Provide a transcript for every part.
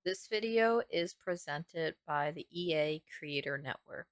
This video is presented by the EA Creator Network.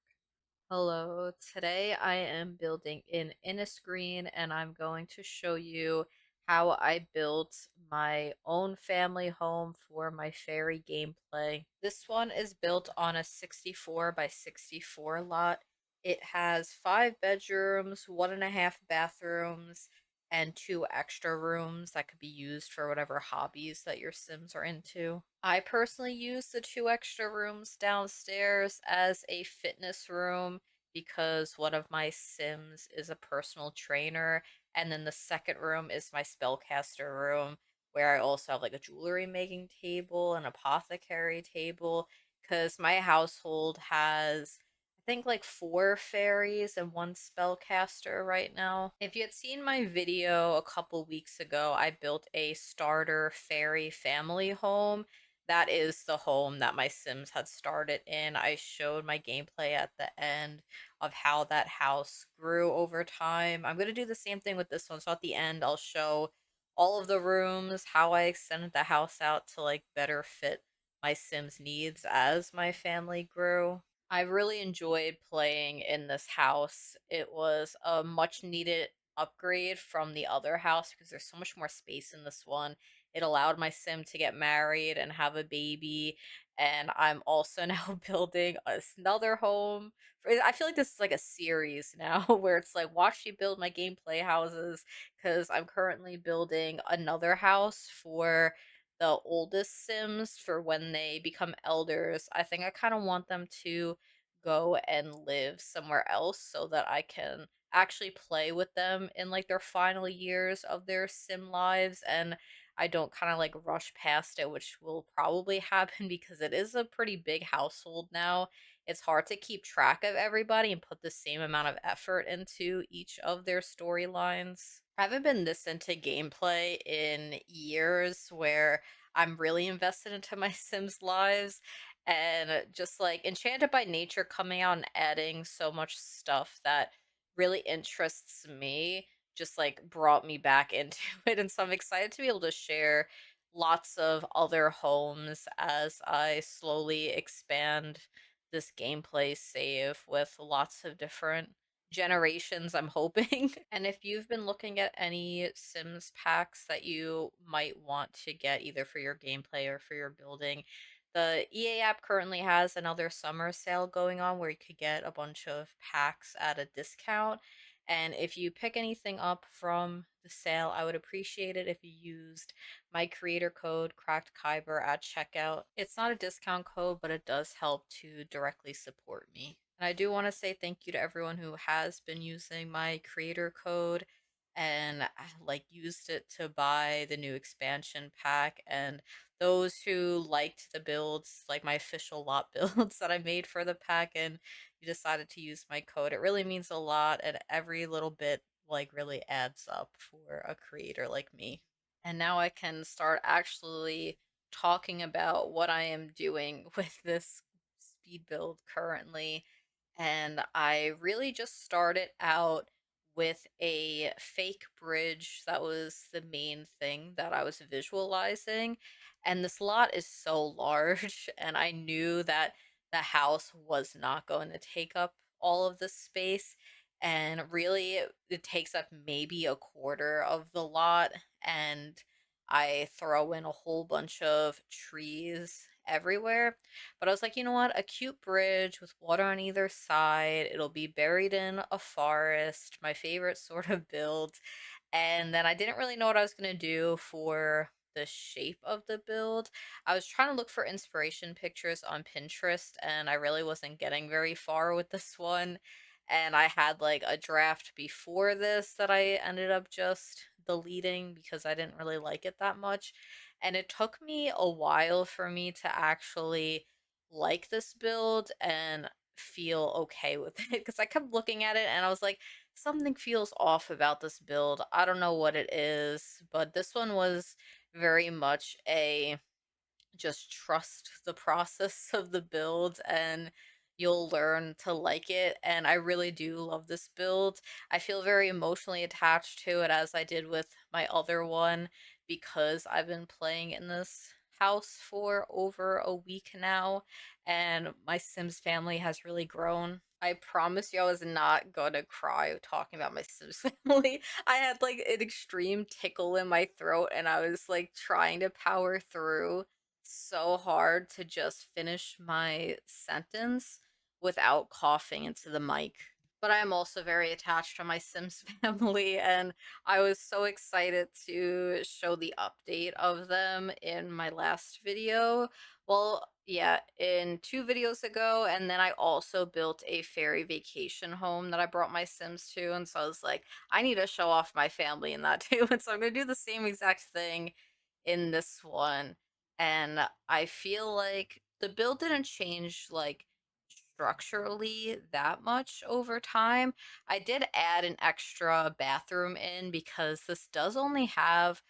Hello, today I am building in Innisgreen and I'm going to show you how I built my own family home for my fairy gameplay. This one is built on a 64 by 64 lot. It has 5 bedrooms, 1.5 bathrooms, and 2 extra rooms that could be used for whatever hobbies that your Sims are into. I personally use the 2 extra rooms downstairs as a fitness room because one of my Sims is a personal trainer, and then the second room is my spellcaster room, where I also have like a jewelry making table, an apothecary table, because my household has I think like 4 fairies and 1 spellcaster right now. If you had seen my video a couple weeks ago, I built a starter fairy family home. That is the home that my Sims had started in. I showed my gameplay at the end of how that house grew over time. I'm going to do the same thing with this one. So at the end, I'll show all of the rooms, how I extended the house out to like better fit my Sims needs as my family grew. I really enjoyed playing in this house. It was a much needed upgrade from the other house because there's so much more space in this one. It allowed my sim to get married and have a baby, and I'm also now building another home. I feel like this is like a series now where it's like watch me build my gameplay houses because I'm currently building another house for the oldest Sims for when they become elders. I think I kind of want them to go and live somewhere else so that I can actually play with them in like their final years of their sim lives and I don't kind of like rush past it, which will probably happen because it is a pretty big household now. It's hard to keep track of everybody and put the same amount of effort into each of their storylines. I haven't been this into gameplay in years where I'm really invested into my Sims lives and just like Enchanted by Nature coming out and adding so much stuff that really interests me just like brought me back into it. And so I'm excited to be able to share lots of other homes as I slowly expand this gameplay save with lots of different generations, I'm hoping. And if you've been looking at any Sims packs that you might want to get either for your gameplay or for your building, the EA app currently has another summer sale going on where you could get a bunch of packs at a discount. And if you pick anything up from the sale, I would appreciate it if you used my creator code CrackedKyber at checkout. It's not a discount code, but it does help to directly support me. And I do want to say thank you to everyone who has been using my creator code and like used it to buy the new expansion pack, and those who liked the builds, like my official lot builds that I made for the pack, and you decided to use my code. It really means a lot, and every little bit like really adds up for a creator like me. And now I can start actually talking about what I am doing with this speed build currently. And I really just started out with a fake bridge. That was the main thing that I was visualizing. And this lot is so large, and I knew that the house was not going to take up all of the space. And really, it takes up maybe a quarter of the lot. And I throw in a whole bunch of trees everywhere. But I was like, you know what? A cute bridge with water on either side. It'll be buried in a forest. My favorite sort of build. And then I didn't really know what I was going to do for the shape of the build. I was trying to look for inspiration pictures on Pinterest and I really wasn't getting very far with this one. And I had like a draft before this that I ended up just deleting because I didn't really like it that much. And it took me a while for me to actually like this build and feel okay with it because I kept looking at it and I was like, something feels off about this build. I don't know what it is, but this one was very much a just trust the process of the build and you'll learn to like it. And I really do love this build. I feel very emotionally attached to it as I did with my other one because I've been playing in this house for over a week now, and my Sims family has really grown. I promise you I was not gonna cry talking about my Sims family. I had like an extreme tickle in my throat, and I was like trying to power through so hard to just finish my sentence without coughing into the mic. But I am also very attached to my Sims family, and I was so excited to show the update of them in my last video. Well, yeah, in 2 videos ago, and then I also built a fairy vacation home that I brought my Sims to, and so I was like, I need to show off my family in that too, and so I'm gonna do the same exact thing in this one. And I feel like the build didn't change like structurally that much over time. I did add an extra bathroom in because this does only have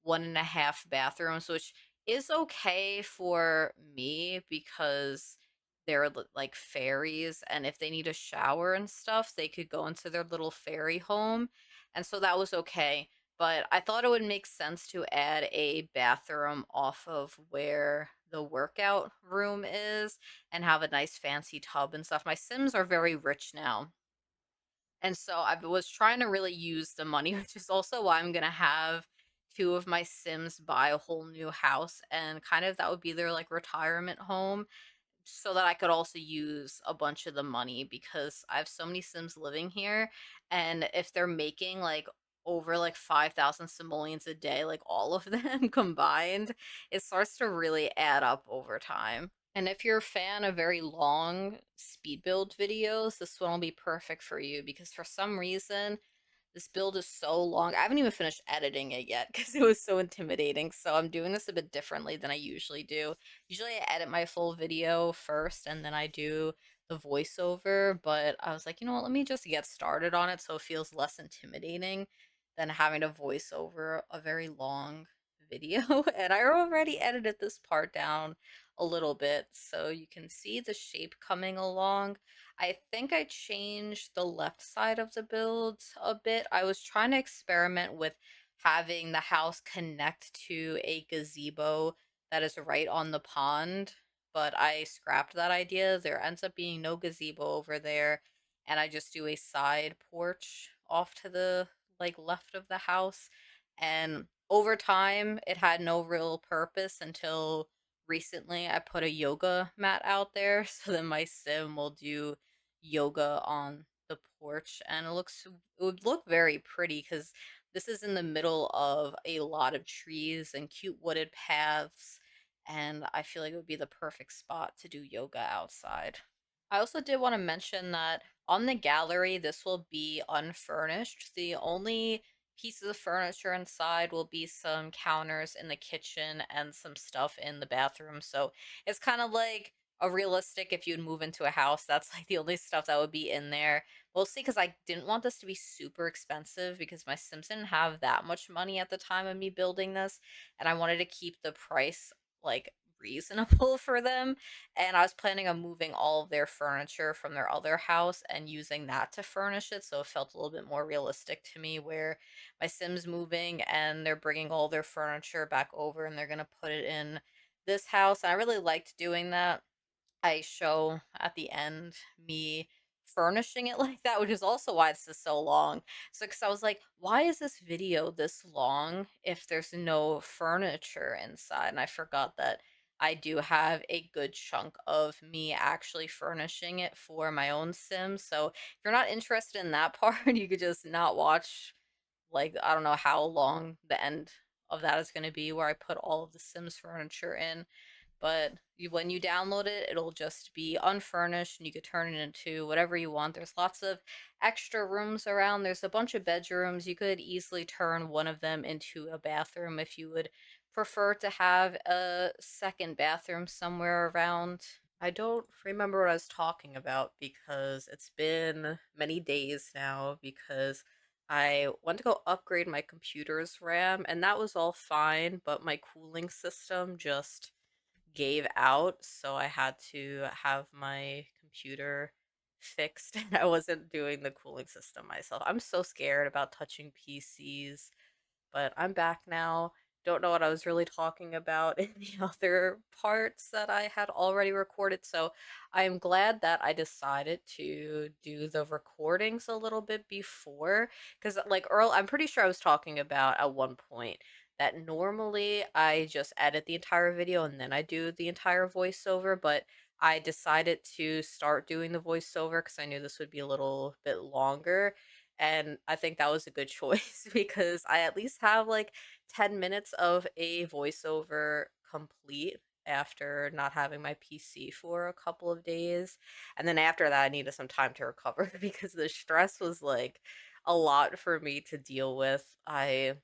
1.5 bathrooms, which is okay for me because they're like fairies, and if they need a shower and stuff, they could go into their little fairy home. And so that was okay. But I thought it would make sense to add a bathroom off of where the workout room is and have a nice fancy tub and stuff. My Sims are very rich now. And so I was trying to really use the money, which is also why I'm going to have two of my Sims buy a whole new house, and kind of that would be their like retirement home, so that I could also use a bunch of the money because I have so many Sims living here, and if they're making like over like 5,000 simoleons a day, like all of them combined, it starts to really add up over time. And if you're a fan of very long speed build videos, this one will be perfect for you because for some reason this build is so long. I haven't even finished editing it yet because it was so intimidating. So I'm doing this a bit differently than I usually do. Usually I edit my full video first and then I do the voiceover, but I was like, you know what, let me just get started on it so it feels less intimidating than having to voice over a very long video. And I already edited this part down a little bit so you can see the shape coming along. I think I changed the left side of the build a bit. I was trying to experiment with having the house connect to a gazebo that is right on the pond, but I scrapped that idea. There ends up being no gazebo over there, and I just do a side porch off to the like left of the house. And over time, it had no real purpose until recently I put a yoga mat out there so that my sim will do yoga on the porch, and it would look very pretty because this is in the middle of a lot of trees and cute wooded paths, and I feel like it would be the perfect spot to do yoga outside. I also did want to mention that on the gallery, this will be unfurnished. The only pieces of furniture inside will be some counters in the kitchen and some stuff in the bathroom. So it's kind of like a realistic if you'd move into a house, that's like the only stuff that would be in there. Mostly because I didn't want this to be super expensive because my Sims didn't have that much money at the time of me building this, and I wanted to keep the price like reasonable for them. And I was planning on moving all of their furniture from their other house and using that to furnish it, so it felt a little bit more realistic to me where my Sims moving and they're bringing all their furniture back over and they're going to put it in this house. And I really liked doing that. I show at the end me furnishing it like that, which is also why this is so long. So, because I was like, why is this video this long if there's no furniture inside? And I forgot that I do have a good chunk of me actually furnishing it for my own Sim. So, if you're not interested in that part, you could just not watch, like, I don't know how long the end of that is going to be where I put all of the Sims furniture in. But when you download it, it'll just be unfurnished and you could turn it into whatever you want. There's lots of extra rooms around. There's a bunch of bedrooms. You could easily turn one of them into a bathroom if you would prefer to have a second bathroom somewhere around. I don't remember what I was talking about because it's been many days now because I went to go upgrade my computer's RAM and that was all fine, but my cooling system just gave out, so I had to have my computer fixed and I wasn't doing the cooling system myself. I'm so scared about touching PCs, but I'm back now don't know what I was really talking about in the other parts that I had already recorded. So I am glad that I decided to do the recordings a little bit before. Because, like, Earl, I'm pretty sure I was talking about at one point that normally I just edit the entire video and then I do the entire voiceover, but I decided to start doing the voiceover because I knew this would be a little bit longer. And I think that was a good choice because I at least have like 10 minutes of a voiceover complete after not having my PC for a couple of days. And then after that, I needed some time to recover because the stress was like a lot for me to deal with. I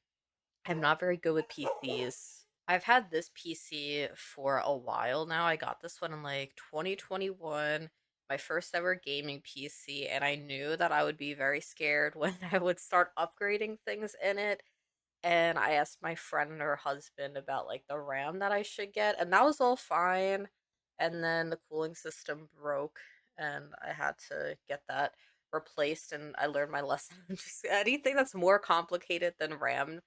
am not very good with PCs. I've had this PC for a while now. I got this one in like 2021, my first ever gaming PC, and I knew that I would be very scared when I would start upgrading things in it, and I asked my friend and her husband about like the RAM that I should get, and that was all fine. And then the cooling system broke, and I had to get that replaced. And I learned my lesson. Just anything that's more complicated than RAM,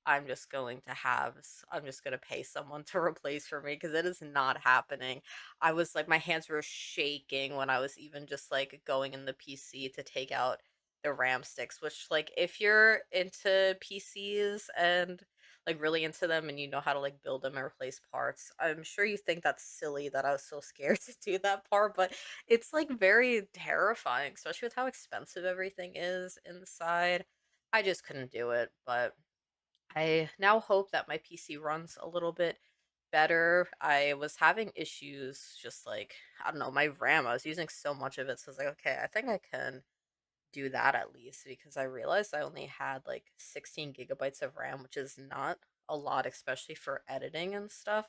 I'm just going to pay someone to replace for me because it is not happening. I was like, my hands were shaking when I was even just like going in the PC to take out the RAM sticks, which, like, if you're into PCs and like really into them and you know how to like build them and replace parts, I'm sure you think that's silly that I was so scared to do that part, but it's like very terrifying, especially with how expensive everything is inside. I just couldn't do it, but I now hope that my PC runs a little bit better. I was having issues just like, I don't know, my RAM, I was using so much of it, so I was like, okay, I think I can do that at least because I realized I only had like 16 gigabytes of RAM, which is not a lot, especially for editing and stuff.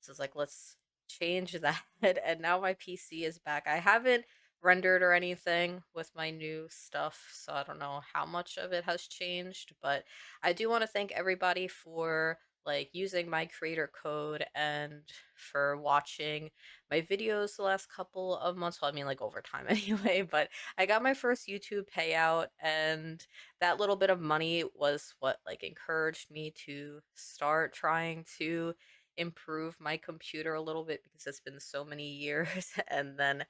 So it's like, let's change that. And now my PC is back. I haven't rendered or anything with my new stuff, so I don't know how much of it has changed, but I do want to thank everybody for like using my creator code and for watching my videos the last couple of months. Well, I mean, like over time anyway, but I got my first YouTube payout, and that little bit of money was what like encouraged me to start trying to improve my computer a little bit because it's been so many years. And then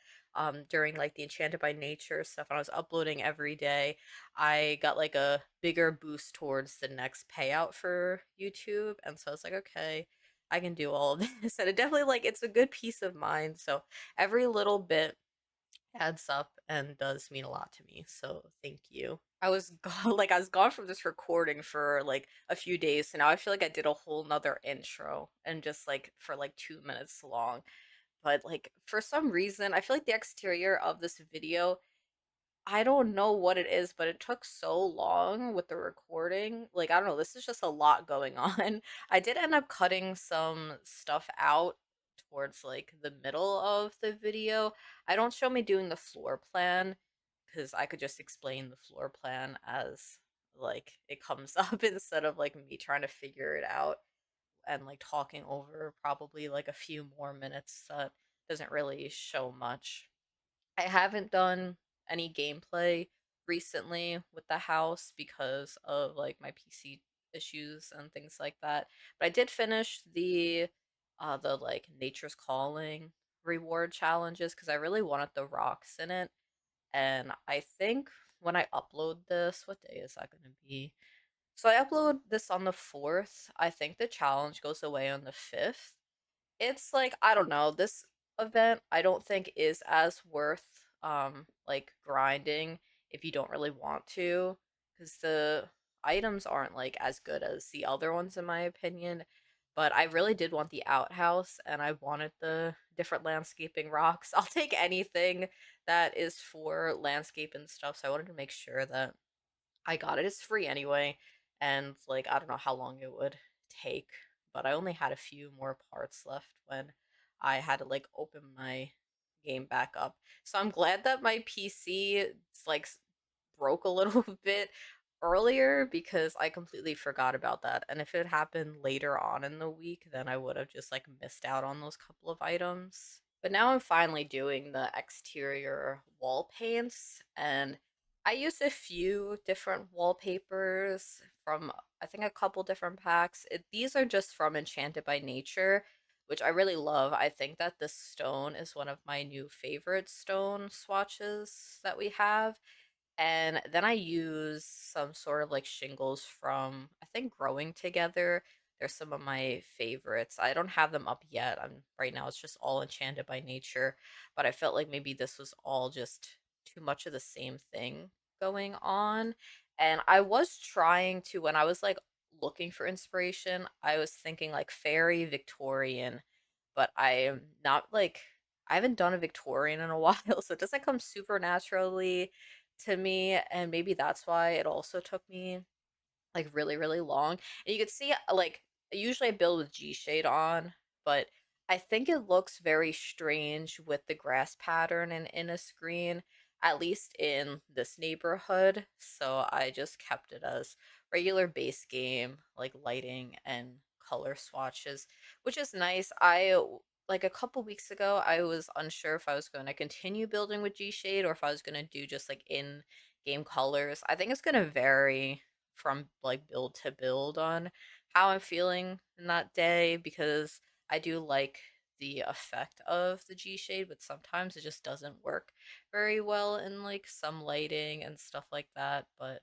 during like the Enchanted by Nature stuff, when I was uploading every day, I got like a bigger boost towards the next payout for YouTube. And so I was like, okay, I can do all of this. And it definitely like it's a good peace of mind. So every little bit adds up and does mean a lot to me. So thank you. I was gone like I was gone from this recording for like a few days. So now I feel like I did a whole nother intro and just like for like 2 minutes long. But like for some reason, I feel like the exterior of this video, I don't know what it is, but it took so long with the recording. Like, I don't know, this is just a lot going on. I did end up cutting some stuff out towards like the middle of the video. I don't show me doing the floor plan because I could just explain the floor plan as like it comes up instead of like me trying to figure it out and like talking over probably like a few more minutes that doesn't really show much. I haven't done any gameplay recently with the house because of like my PC issues and things like that. But I did finish the like Nature's Calling reward challenges because I really wanted the rocks in it. And I think when I upload this, what day is that going to be? So I upload this on the 4th. I think the challenge goes away on the 5th. It's like, I don't know, this event I don't think is as worth like grinding if you don't really want to, because the items aren't like as good as the other ones in my opinion. But I really did want the outhouse and I wanted the different landscaping rocks. I'll take anything that is for landscape and stuff, so I wanted to make sure that I got it. It's free anyway, and like I don't know how long it would take, but I only had a few more parts left when I had to like open my game back up. So I'm glad that my PC like broke a little bit earlier because I completely forgot about that. And if it happened later on in the week, then I would have just like missed out on those couple of items. But now I'm finally doing the exterior wall paints, and I used a few different wallpapers from I think a couple different packs. These are just from Enchanted by Nature, which I really love. I think that this stone is one of my new favorite stone swatches that we have. And then I use some sort of like shingles from, I think, Growing Together. They're some of my favorites. I don't have them up yet. I'm right now, it's just all Enchanted by Nature, but I felt like maybe this was all just too much of the same thing going on. And I was trying to, when I was like looking for inspiration, I was thinking like fairy Victorian, but I am not like, I haven't done a Victorian in a while, so it doesn't come super naturally to me, and maybe that's why it also took me like really, really long. And you could see like usually I build with G shade on, but I think it looks very strange with the grass pattern in Innisgreen, at least in this neighborhood. So I just kept it as regular base game, like lighting and color swatches, which is nice. Like a couple weeks ago, I was unsure if I was going to continue building with G shade or if I was going to do just like in game colors. I think it's going to vary from like build to build on how I'm feeling in that day, because I do like the effect of the G shade, but sometimes it just doesn't work very well in like some lighting and stuff like that. But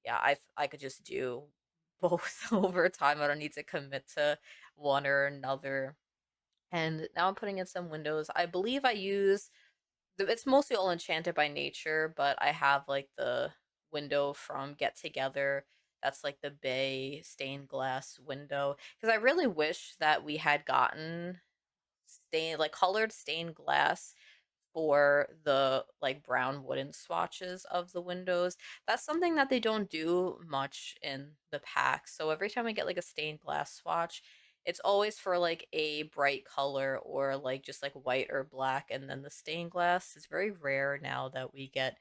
yeah, I could just do both over time. I don't need to commit to one or another. And now I'm putting in some windows. I believe I use it's mostly all Enchanted by Nature, but I have like the window from Get Together. That's like the bay stained glass window. Because I really wish that we had gotten colored stained glass for the like brown wooden swatches of the windows. That's something that they don't do much in the pack. So every time I get like a stained glass swatch, it's always for like a bright color or like just like white or black. And then the stained glass is very rare now that we get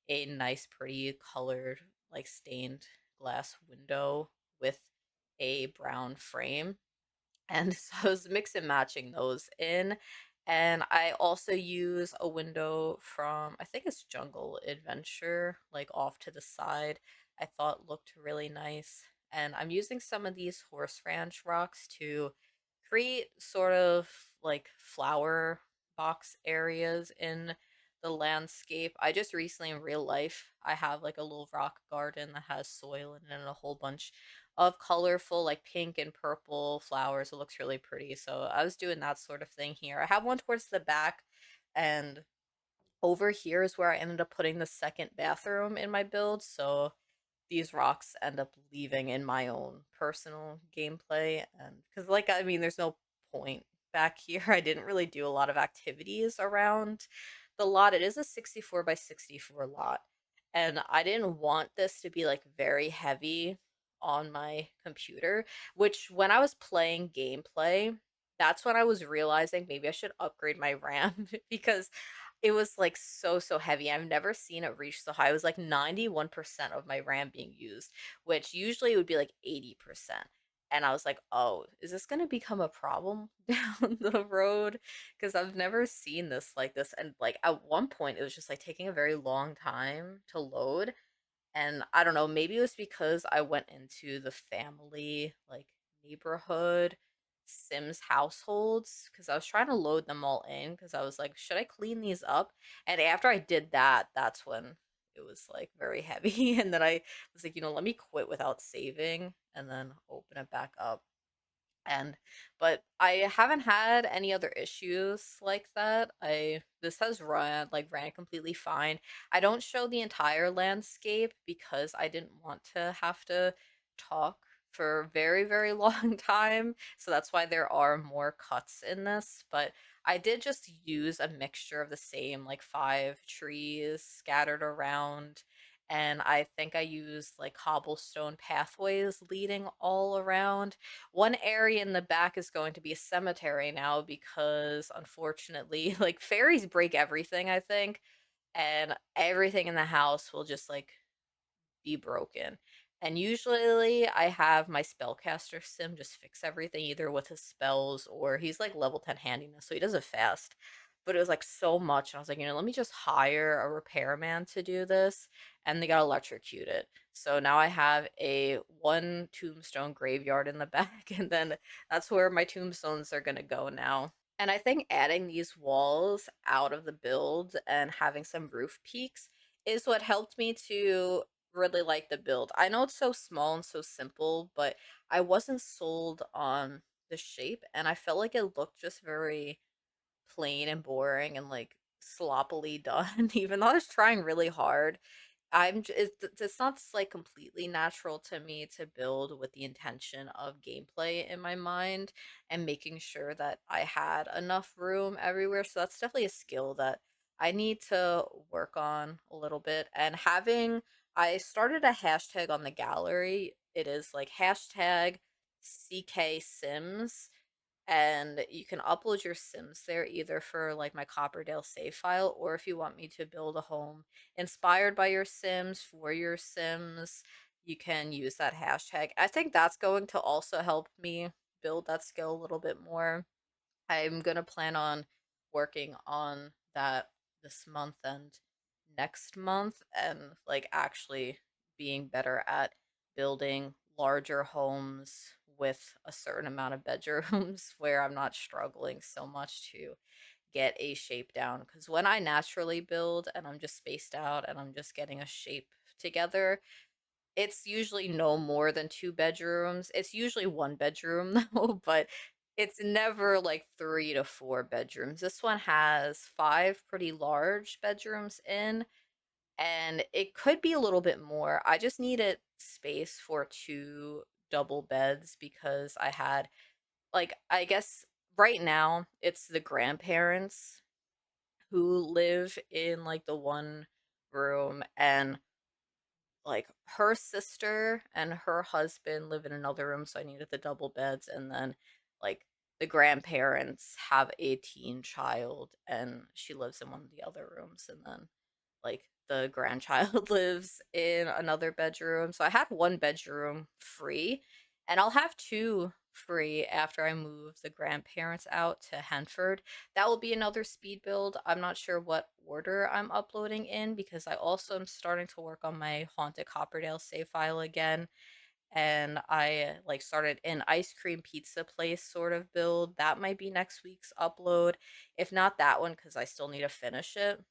a nice, pretty colored, like stained glass window with a brown frame. And so I was mix and matching those in. And I also use a window from, I think it's Jungle Adventure, like off to the side. I thought looked really nice. And I'm using some of these horse ranch rocks to create sort of like flower box areas in the landscape. I just recently in real life, I have like a little rock garden that has soil in it and a whole bunch of colorful like pink and purple flowers. It looks really pretty. So I was doing that sort of thing here. I have one towards the back, and over here is where I ended up putting the second bathroom in my build. So these rocks end up leaving in my own personal gameplay, and because like I mean there's no point back here. I didn't really do a lot of activities around the lot. It is a 64 by 64 lot, and I didn't want this to be like very heavy on my computer, which when I was playing gameplay, that's when I was realizing maybe I should upgrade my RAM because it was like so heavy. I've never seen it reach so high. It was like 91% of my RAM being used, which usually it would be like 80%. And I was like, oh, is this going to become a problem down the road? Because I've never seen this like this. And like at one point, it was just like taking a very long time to load. And I don't know, maybe it was because I went into the family, like neighborhood Sims households because I was trying to load them all in because I was like, should I clean these up? And after I did that, that's when it was like very heavy. And then I was like, let me quit without saving and then open it back up. And but I haven't had any other issues like that. I This has ran completely fine. I don't show the entire landscape because I didn't want to have to talk for a very, very long time. So that's why there are more cuts in this, but I did just use a mixture of the same like 5 trees scattered around, and I think I used like cobblestone pathways leading all around. One area in the back is going to be a cemetery now because unfortunately, like fairies break everything, I think, and everything in the house will just like be broken. And usually I have my spellcaster sim just fix everything either with his spells or he's like level 10 handiness, so he does it fast. but it was like so much. And I was like, let me just hire a repairman to do this. And they got electrocuted. So now I have a one tombstone graveyard in the back, and then that's where my tombstones are gonna go now. And I think adding these walls out of the build and having some roof peaks is what helped me to really like the build. I know it's so small and so simple, but I wasn't sold on the shape, and I felt like it looked just very plain and boring and like sloppily done, even though I was trying really hard. It's not like completely natural to me to build with the intention of gameplay in my mind and making sure that I had enough room everywhere. So that's definitely a skill that I need to work on a little bit. And I started a hashtag on the gallery. It is like hashtag CK Sims, and you can upload your Sims there either for like my Copperdale save file, or if you want me to build a home inspired by your Sims for your Sims, you can use that hashtag. I think that's going to also help me build that skill a little bit more. I'm gonna plan on working on that this month and next month, and like actually being better at building larger homes with a certain amount of bedrooms where I'm not struggling so much to get a shape down. Because when I naturally build and I'm just spaced out and I'm just getting a shape together, it's usually no more than two bedrooms. It's usually one bedroom though, but it's never like three to four bedrooms. This one has five pretty large bedrooms in, and it could be a little bit more. I just needed space for two double beds because I had, like, I guess right now it's the grandparents who live in like the one room, and like her sister and her husband live in another room, so I needed the double beds. And then like the grandparents have a teen child and she lives in one of the other rooms, and then like the grandchild lives in another bedroom. So I had one bedroom free, and I'll have two free after I move the grandparents out to Henford. That will be another speed build. I'm not sure what order I'm uploading in because I also am starting to work on my Haunted Copperdale save file again. And I like started an ice cream pizza place sort of build. That might be next week's upload. If not that one, because I still need to finish it.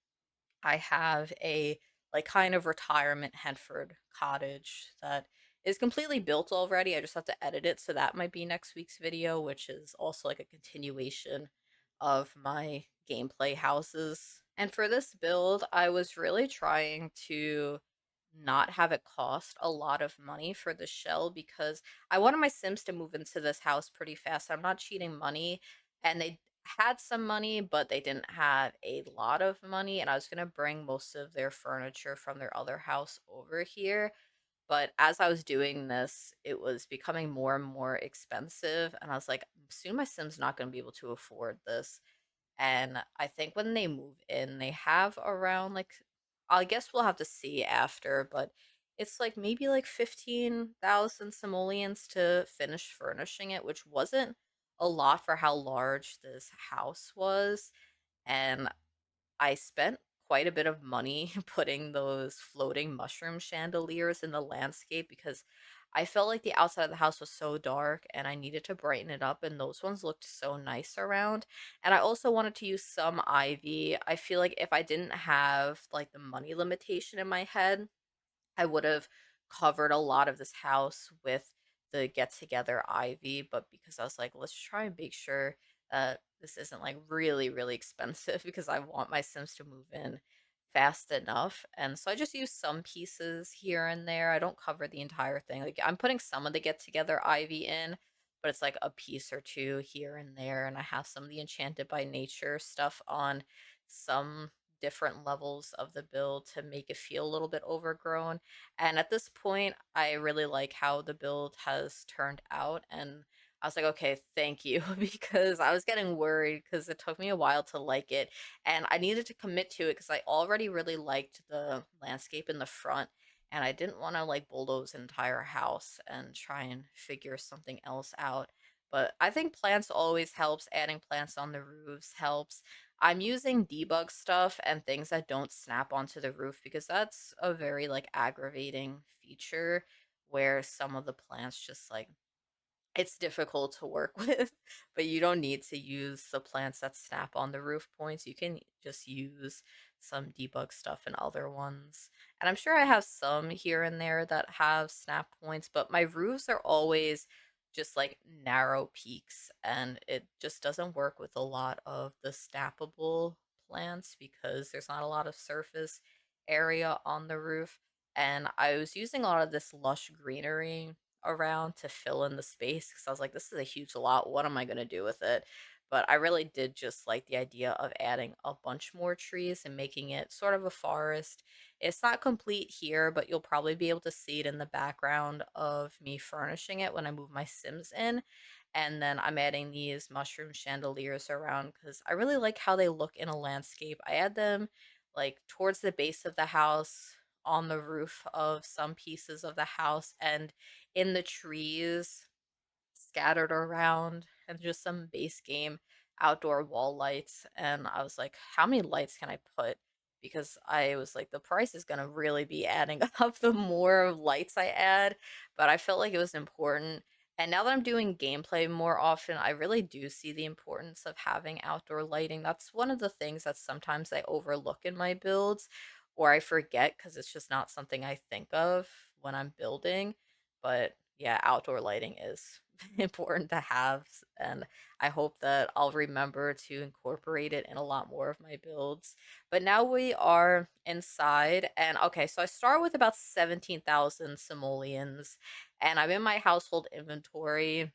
I have a like kind of retirement Henford cottage that is completely built already. I just have to edit it, so that might be next week's video, which is also like a continuation of my gameplay houses. And for this build, I was really trying to not have it cost a lot of money for the shell because I wanted my Sims to move into this house pretty fast. I'm not cheating money, and they had some money, but they didn't have a lot of money, and I was gonna bring most of their furniture from their other house over here. But as I was doing this, it was becoming more and more expensive, and I was like, soon my Sim's not gonna be able to afford this. And I think when they move in, they have around like, I guess we'll have to see after, but it's like maybe like 15,000 simoleons to finish furnishing it, which wasn't a lot for how large this house was. And I spent quite a bit of money putting those floating mushroom chandeliers in the landscape because I felt like the outside of the house was so dark and I needed to brighten it up, and those ones looked so nice around. And I also wanted to use some ivy. I feel like if I didn't have like the money limitation in my head, I would have covered a lot of this house with the get together ivy, but because I was like, let's try and make sure that this isn't like really, really expensive because I want my Sims to move in fast enough. And so I just use some pieces here and there. I don't cover the entire thing. Like I'm putting some of the get together ivy in, but it's like a piece or two here and there. And I have some of the enchanted by nature stuff on some different levels of the build to make it feel a little bit overgrown. And at this point, I really like how the build has turned out. And I was like, okay, thank you, because I was getting worried because it took me a while to like it. And I needed to commit to it because I already really liked the landscape in the front. And I didn't want to like bulldoze an entire house and try and figure something else out. But I think plants always helps. Adding plants on the roofs helps. I'm using debug stuff and things that don't snap onto the roof because that's a very like aggravating feature where some of the plants just like it's difficult to work with, but you don't need to use the plants that snap on the roof points. You can just use some debug stuff and other ones. And I'm sure I have some here and there that have snap points, but my roofs are always just like narrow peaks, and it just doesn't work with a lot of the snappable plants because there's not a lot of surface area on the roof. And I was using a lot of this lush greenery around to fill in the space because I was like, this is a huge lot. What am I going to do with it? But I really did just like the idea of adding a bunch more trees and making it sort of a forest. It's not complete here, but you'll probably be able to see it in the background of me furnishing it when I move my Sims in. And then I'm adding these mushroom chandeliers around because I really like how they look in a landscape. I add them like towards the base of the house, on the roof of some pieces of the house, and in the trees scattered around, and just some base game outdoor wall lights. And I was like, how many lights can I put? Because I was like, the price is going to really be adding up the more lights I add. But I felt like it was important. And now that I'm doing gameplay more often, I really do see the importance of having outdoor lighting. That's one of the things that sometimes I overlook in my builds, or I forget because it's just not something I think of when I'm building. But yeah, outdoor lighting is important to have, and I hope that I'll remember to incorporate it in a lot more of my builds. But now we are inside, and okay, so I start with about 17,000 simoleons, and I'm in my household inventory.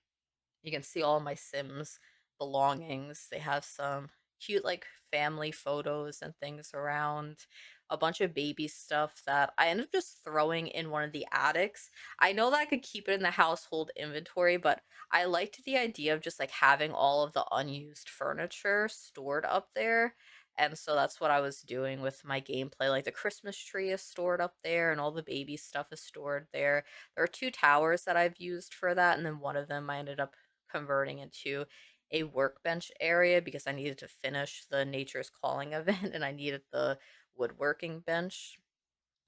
You can see all my Sims belongings. They have some cute like family photos and things around. A bunch of baby stuff that I ended up just throwing in one of the attics. I know that I could keep it in the household inventory, but I liked the idea of just like having all of the unused furniture stored up there. And so that's what I was doing with my gameplay. Like the Christmas tree is stored up there, and all the baby stuff is stored there. There are two towers that I've used for that, and then one of them I ended up converting into a workbench area because I needed to finish the Nature's Calling event and I needed the woodworking bench.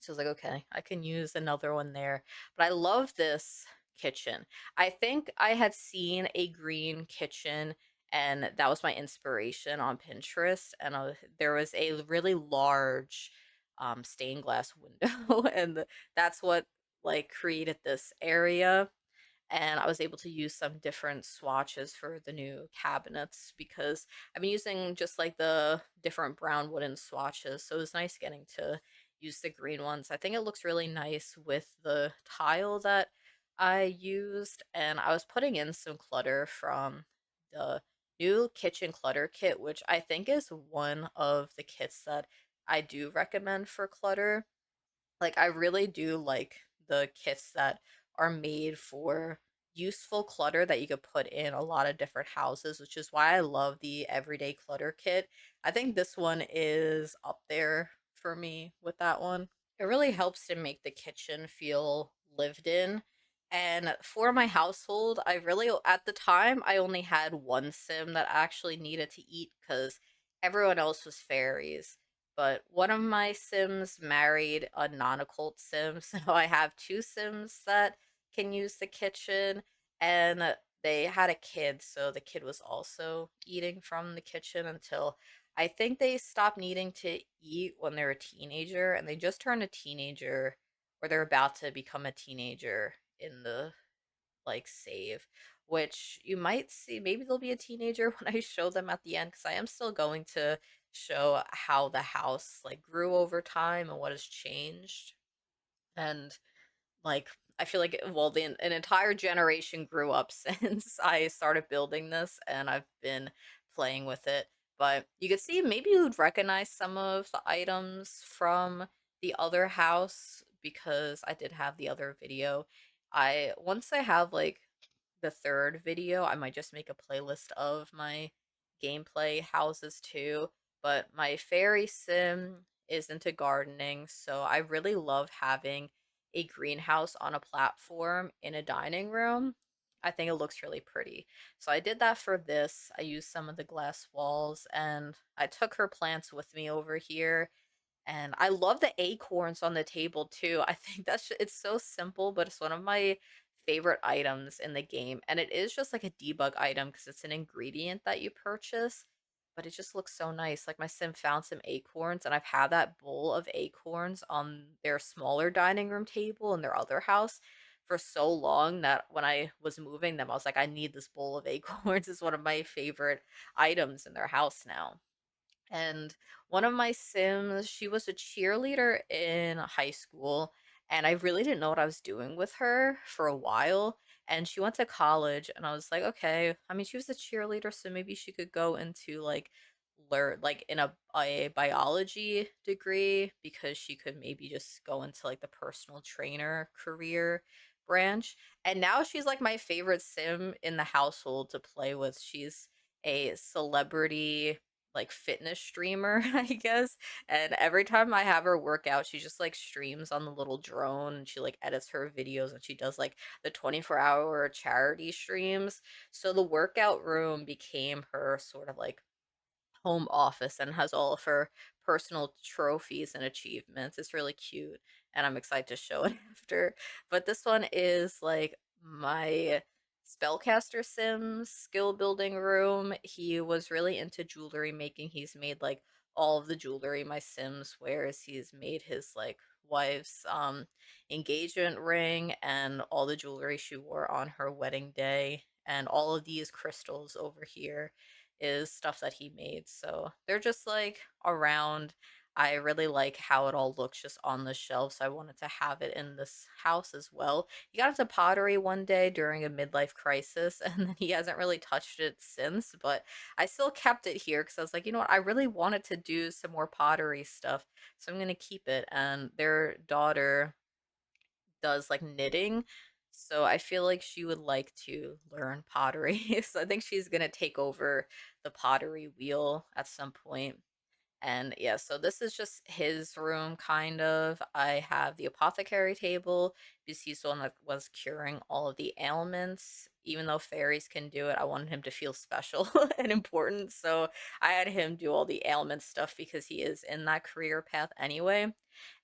So I was like, okay, I can use another one there. But I love this kitchen. I think I had seen a green kitchen, and that was my inspiration on Pinterest. And there was a really large stained glass window, and that's what like created this area. And I was able to use some different swatches for the new cabinets because I've been using just like the different brown wooden swatches. So it was nice getting to use the green ones. I think it looks really nice with the tile that I used. And I was putting in some clutter from the new kitchen clutter kit, which I think is one of the kits that I do recommend for clutter. Like, I really do like the kits that are made for useful clutter that you could put in a lot of different houses, which is why I love the everyday clutter kit. I think this one is up there for me with that one. It really helps to make the kitchen feel lived in. And for my household, I really, at the time, I only had one sim that actually needed to eat because everyone else was fairies. But one of my sims married a non occult sim, so I have two sims that can use the kitchen. And they had a kid, so the kid was also eating from the kitchen until I think they stopped needing to eat when they were a teenager, and they just turned a teenager, or they're about to become a teenager in the like save, which you might see. Maybe they'll be a teenager when I show them at the end, because I am still going to show how the house like grew over time and what has changed. And like, I feel like well, an entire generation grew up since I started building this, and I've been playing with it. But you could see maybe you'd recognize some of the items from the other house because I did have the other video. I once I have like the third video, I might just make a playlist of my gameplay houses too. But my fairy sim is into gardening, so I really love having a greenhouse on a platform in a dining room. I think it looks really pretty. So I did that for this. I used some of the glass walls and I took her plants with me over here, and I love the acorns on the table too. I think it's so simple, but it's one of my favorite items in the game. And it is just like a debug item because it's an ingredient that you purchase, but it just looks so nice. Like my sim found some acorns, and I've had that bowl of acorns on their smaller dining room table in their other house for so long that when I was moving them, I was like, I need this bowl of acorns. It's one of my favorite items in their house now. And one of my Sims, she was a cheerleader in high school, and I really didn't know what I was doing with her for a while. And she went to college, and I was like, okay, I mean, she was a cheerleader, so maybe she could go into like learn like in a biology degree because she could maybe just go into like the personal trainer career branch. And now she's like my favorite sim in the household to play with. She's a celebrity like fitness streamer, I guess. And every time I have her work out, she just like streams on the little drone and she like edits her videos and she does like the 24-hour charity streams. So the workout room became her sort of like home office and has all of her personal trophies and achievements. It's really cute, and I'm excited to show it after. But this one is like my spellcaster Sims skill building room. He was really into jewelry making. He's made like all of the jewelry my Sims wears. He's made his like wife's engagement ring and all the jewelry she wore on her wedding day, and all of these crystals over here is stuff that he made. So they're just like around. I really like how it all looks just on the shelf, so I wanted to have it in this house as well. He got into pottery one day during a midlife crisis, and then he hasn't really touched it since, but I still kept it here because I was like, you know what, I really wanted to do some more pottery stuff, so I'm gonna keep it. And their daughter does like knitting. So I feel like she would like to learn pottery. So I think she's gonna take over the pottery wheel at some point. And yeah, so this is just his room, kind of. I have the apothecary table because he's the one that was curing all of the ailments. Even though fairies can do it, I wanted him to feel special and important. So I had him do all the ailment stuff because he is in that career path anyway.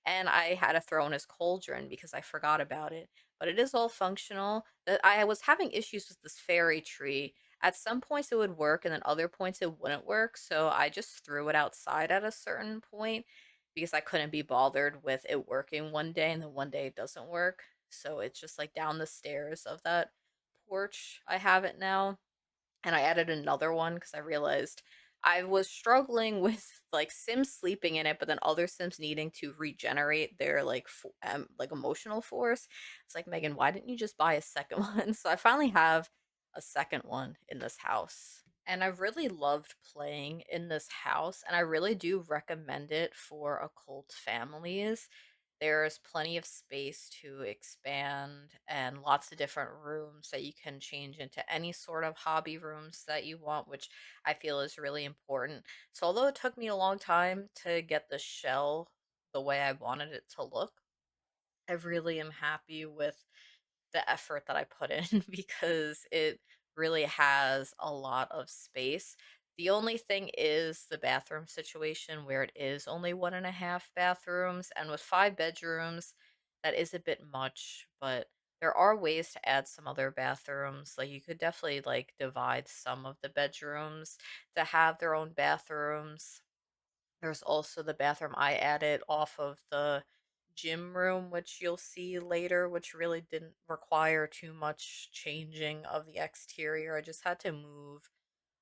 And I had to throw in his cauldron because I forgot about it. But it is all functional. I was having issues with this fairy tree. At some points it would work, and then other points it wouldn't work. So I just threw it outside at a certain point because I couldn't be bothered with it working one day and then one day it doesn't work. So it's just like down the stairs of that porch. I have it now, and I added another one because I realized I was struggling with like Sims sleeping in it, but then other Sims needing to regenerate their like emotional force. It's like, Megan, why didn't you just buy a second one? So I finally have a second one in this house. And I've really loved playing in this house, and I really do recommend it for occult families. There's plenty of space to expand and lots of different rooms that you can change into any sort of hobby rooms that you want, which I feel is really important. So, although it took me a long time to get the shell the way I wanted it to look, I really am happy with the effort that I put in because it really has a lot of space. The only thing is the bathroom situation where it is only 1.5 bathrooms, and with 5 bedrooms, that is a bit much, but there are ways to add some other bathrooms. Like you could definitely like divide some of the bedrooms to have their own bathrooms. There's also the bathroom I added off of the gym room, which you'll see later, which really didn't require too much changing of the exterior. I just had to move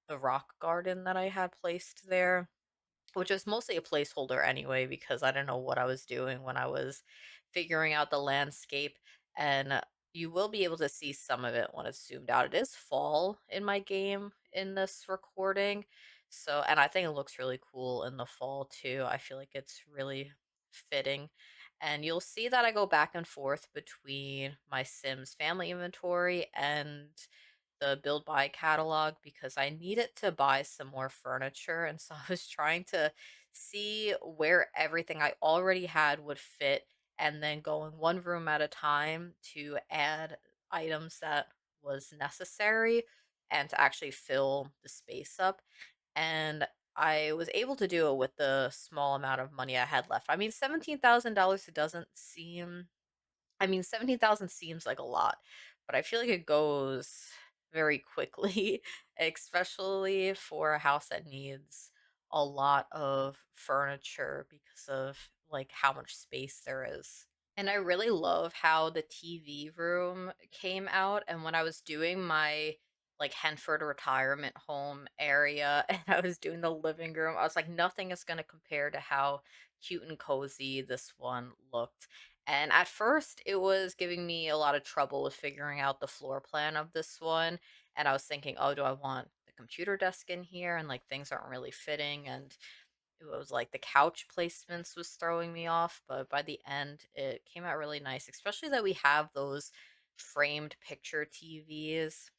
the rock garden that I had placed there, which is mostly a placeholder anyway, because I didn't know what I was doing when I was figuring out the landscape. And you will be able to see some of it when it's zoomed out. It is fall in my game in this recording. So, and I think it looks really cool in the fall too. I feel like it's really fitting. And you'll see that I go back and forth between my Sims family inventory and the build buy catalog because I needed to buy some more furniture. And so I was trying to see where everything I already had would fit and then going one room at a time to add items that was necessary and to actually fill the space up. And I was able to do it with the small amount of money I had left. I mean, $17,000 doesn't seem, I mean, 17,000 seems like a lot, but I feel like it goes very quickly, especially for a house that needs a lot of furniture because of like how much space there is. And I really love how the TV room came out. And when I was doing my like Henford retirement home area and I was doing the living room, I was like, nothing is going to compare to how cute and cozy this one looked. And at first, it was giving me a lot of trouble with figuring out the floor plan of this one. And I was thinking, oh, do I want the computer desk in here? And like things aren't really fitting. And it was like the couch placements was throwing me off, but by the end it came out really nice, especially that we have those framed picture TVs.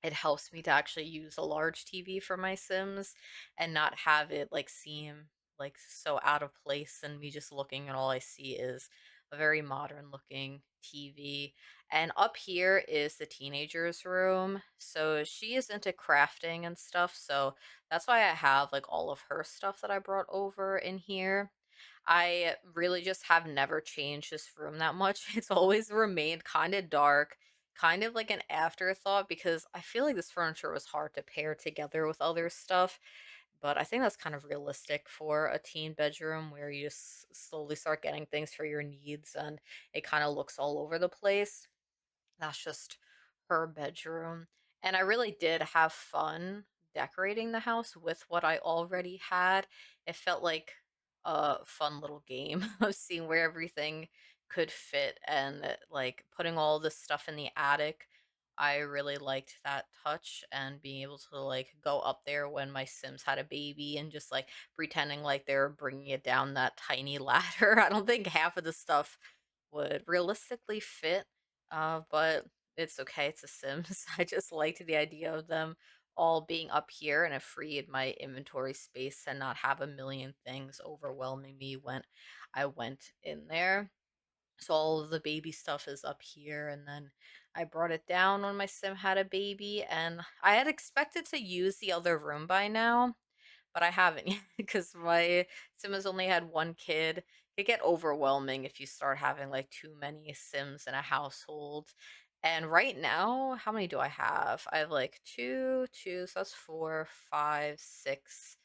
It helps me to actually use a large TV for my Sims and not have it like seem like so out of place and me just looking and all I see is a very modern looking TV. And up here is the teenager's room. So she is into crafting and stuff. So that's why I have like all of her stuff that I brought over in here. I really just have never changed this room that much. It's always remained kind of dark, kind of like an afterthought because I feel like this furniture was hard to pair together with other stuff. But I think that's kind of realistic for a teen bedroom where you just slowly start getting things for your needs and it kind of looks all over the place. That's just her bedroom. And I really did have fun decorating the house with what I already had. It felt like a fun little game of seeing where everything could fit and like putting all this stuff in the attic. I really liked that touch and being able to like go up there when my Sims had a baby and just like pretending like they're bringing it down that tiny ladder. I don't think half of the stuff would realistically fit, but it's okay. It's a Sims. I just liked the idea of them all being up here, and it freed my inventory space and not have a million things overwhelming me when I went in there. So all of the baby stuff is up here, and then I brought it down when my Sim had a baby, and I had expected to use the other room by now, but I haven't yet because my Sim has only had one kid. It get overwhelming if you start having like too many Sims in a household. And right now, how many do I have? I have like two, so that's four, five, six.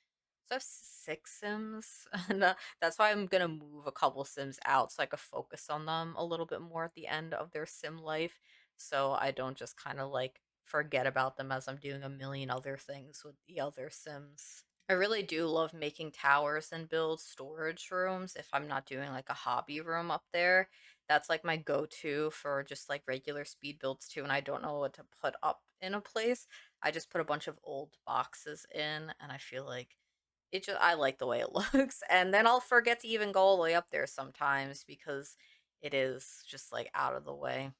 So I have six Sims, and that's why I'm gonna move a couple Sims out so I could focus on them a little bit more at the end of their Sim life, so I don't just kind of like forget about them as I'm doing a million other things with the other Sims. I really do love making towers and build storage rooms if I'm not doing like a hobby room up there. That's like my go-to for just like regular speed builds too, and I don't know what to put up in a place. I just put a bunch of old boxes in, and I feel like it just I like the way it looks. And then I'll forget to even go all the way up there sometimes because it is just like out of the way.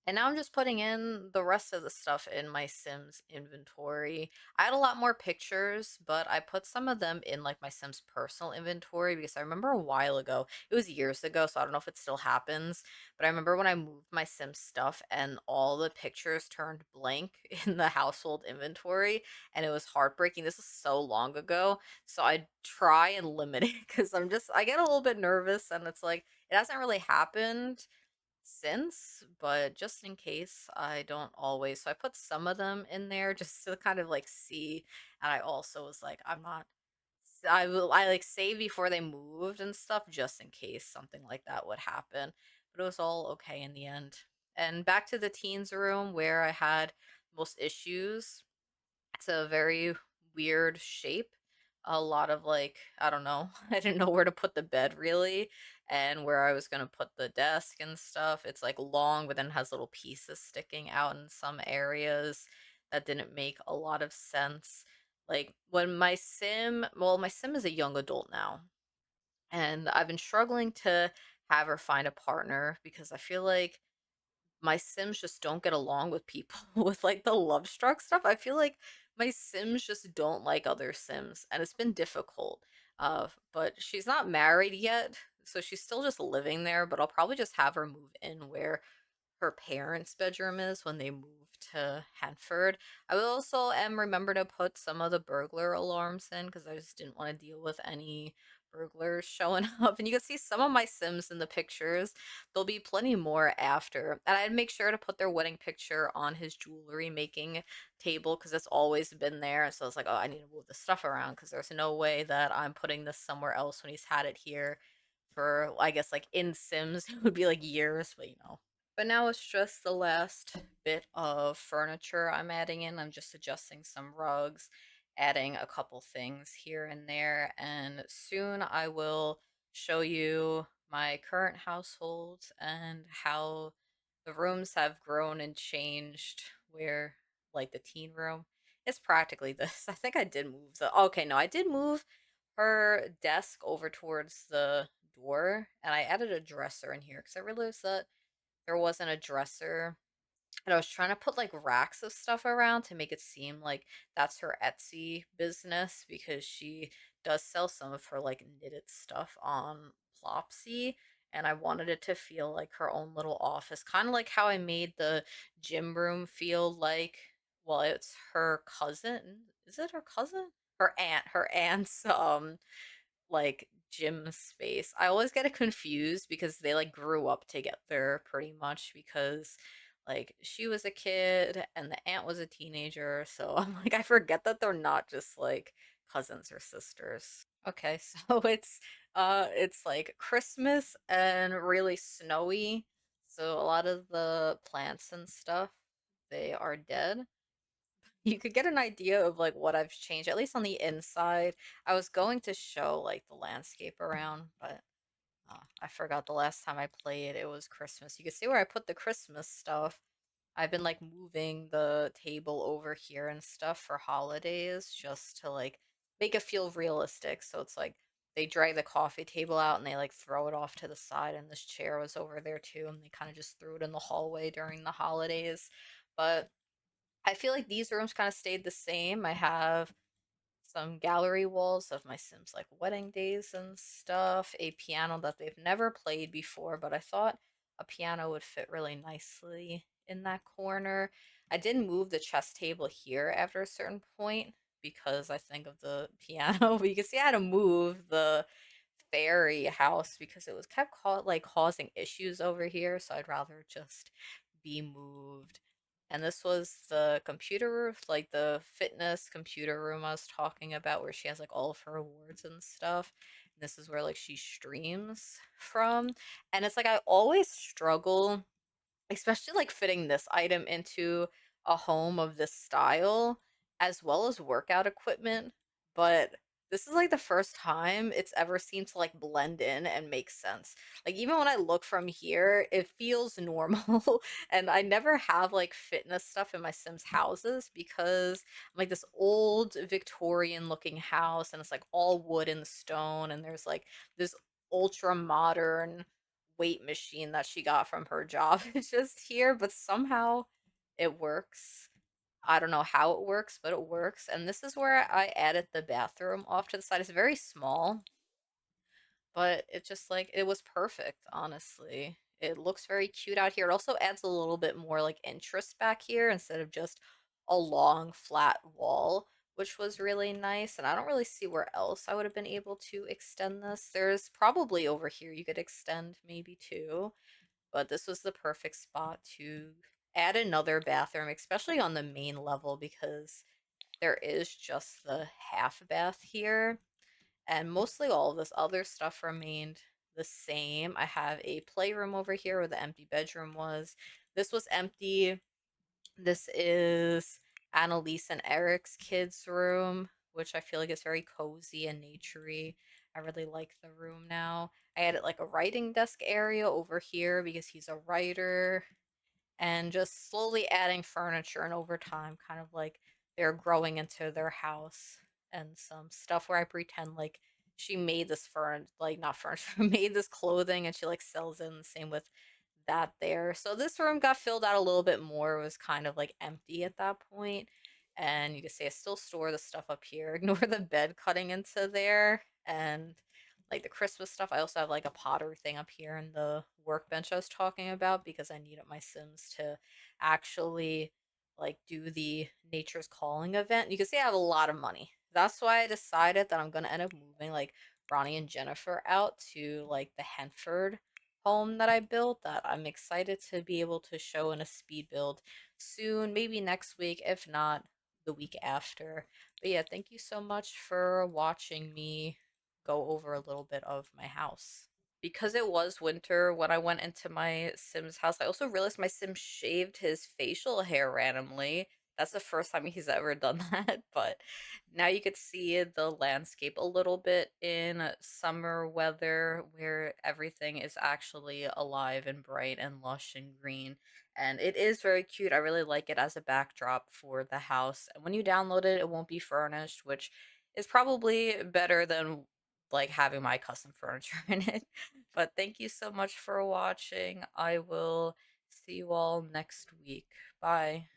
And now I'm just putting in the rest of the stuff in my Sims inventory. I had a lot more pictures, but I put some of them in like my Sims personal inventory because I remember a while ago, it was years ago, so I don't know if it still happens, but I remember when I moved my Sims stuff and all the pictures turned blank in the household inventory and it was heartbreaking. This is so long ago, so I try and limit it because I get a little bit nervous and it's like, it hasn't really happened since, but just in case, I don't always. So I put some of them in there just to kind of like see. And I also was like, I like save before they moved and stuff just in case something like that would happen. But it was all okay in the end. And back to the teens room where I had most issues. It's a very weird shape. A lot of like, I don't know. I didn't know where to put the bed really and where I was going to put the desk and stuff. It's like long, but then has little pieces sticking out in some areas that didn't make a lot of sense. Like when my Sim is a young adult now, and I've been struggling to have her find a partner because I feel like my Sims just don't get along with people with like the love struck stuff. I feel like my Sims just don't like other Sims, and it's been difficult. But she's not married yet, so she's still just living there. But I'll probably just have her move in where her parents' bedroom is when they moved to Hanford. I will also remember to put some of the burglar alarms in because I just didn't want to deal with any burglars showing up. And you can see some of my Sims in the pictures. There'll be plenty more after. And I'd make sure to put their wedding picture on his jewelry making table because it's always been there. So I was like, oh, I need to move the stuff around because there's no way that I'm putting this somewhere else when he's had it here for, I guess, like in Sims, it would be like years, but you know. But now it's just the last bit of furniture I'm adding in. I'm just adjusting some rugs, adding a couple things here and there, and soon I will show you my current household and how the rooms have grown and changed. Where, like, the teen room, it's practically this. I think I did move the, okay, no, I did move her desk over towards the door, and I added a dresser in here because I realized that there wasn't a dresser. And I was trying to put like racks of stuff around to make it seem like that's her Etsy business because she does sell some of her like knitted stuff on Plopsy. And I wanted it to feel like her own little office, kind of like how I made the gym room feel like, well, it's her cousin. Is it her cousin? Her aunt's like gym space. I always get it confused because they like grew up together pretty much because like she was a kid and the aunt was a teenager. So I'm like, I forget that they're not just like cousins or sisters. Okay, so it's like Christmas and really snowy. So a lot of the plants and stuff, they are dead. You could get an idea of like what I've changed, at least on the inside. I was going to show like the landscape around, but I forgot the last time I played it was Christmas. You can see where I put the Christmas stuff. I've been like moving the table over here and stuff for holidays just to like make it feel realistic. So it's like they drag the coffee table out and they like throw it off to the side, and this chair was over there too, and they kind of just threw it in the hallway during the holidays. But I feel like these rooms kind of stayed the same. I have some gallery walls of my Sims like wedding days and stuff, a piano that they've never played before, but I thought a piano would fit really nicely in that corner. I did move the chess table here after a certain point because I think of the piano. But you can see I had to move the fairy house because it was kept like causing issues over here, so I'd rather just be moved. And this was the computer room, like the fitness computer room I was talking about, where she has like all of her awards and stuff. And this is where like she streams from. And it's like I always struggle, especially like fitting this item into a home of this style, as well as workout equipment. But this is like the first time it's ever seemed to like blend in and make sense. Like even when I look from here, it feels normal. And I never have like fitness stuff in my Sims houses because I'm like this old Victorian looking house, and it's like all wood and stone, and there's like this ultra modern weight machine that she got from her job is just here, but somehow it works. I don't know how it works, but it works. And this is where I added the bathroom off to the side. It's very small, but it just like it was perfect, honestly. It looks very cute out here. It also adds a little bit more like interest back here instead of just a long flat wall, which was really nice. And I don't really see where else I would have been able to extend this. There's probably over here you could extend maybe too, but this was the perfect spot to add another bathroom, especially on the main level because there is just the half bath here, and mostly all of this other stuff remained the same. I have a playroom over here where the empty bedroom was. This was empty. This is Annalise and Eric's kids' room, which I feel like is very cozy and naturey. I really like the room now. I added like a writing desk area over here because he's a writer, and just slowly adding furniture, and over time kind of like they're growing into their house, and some stuff where I pretend like she made this like not furniture, made this clothing and she like sells it, and the same with that there. So this room got filled out a little bit more. It was kind of like empty at that point. And you can see I still store the stuff up here. Ignore the bed cutting into there. And like the Christmas stuff. I also have like a Potter thing up here in the workbench I was talking about because I needed my Sims to actually like do the Nature's Calling event. You can see I have a lot of money. That's why I decided that I'm gonna end up moving like Ronnie and Jennifer out to like the Henford home that I built that I'm excited to be able to show in a speed build soon, maybe next week, if not the week after. But yeah, thank you so much for watching me go over a little bit of my house. Because it was winter when I went into my Sim's house, I also realized my Sim shaved his facial hair randomly. That's the first time he's ever done that, but now you could see the landscape a little bit in summer weather where everything is actually alive and bright and lush and green. And it is very cute. I really like it as a backdrop for the house. And when you download it, it won't be furnished, which is probably better than like having my custom furniture in it. But thank you so much for watching. I will see you all next week. Bye.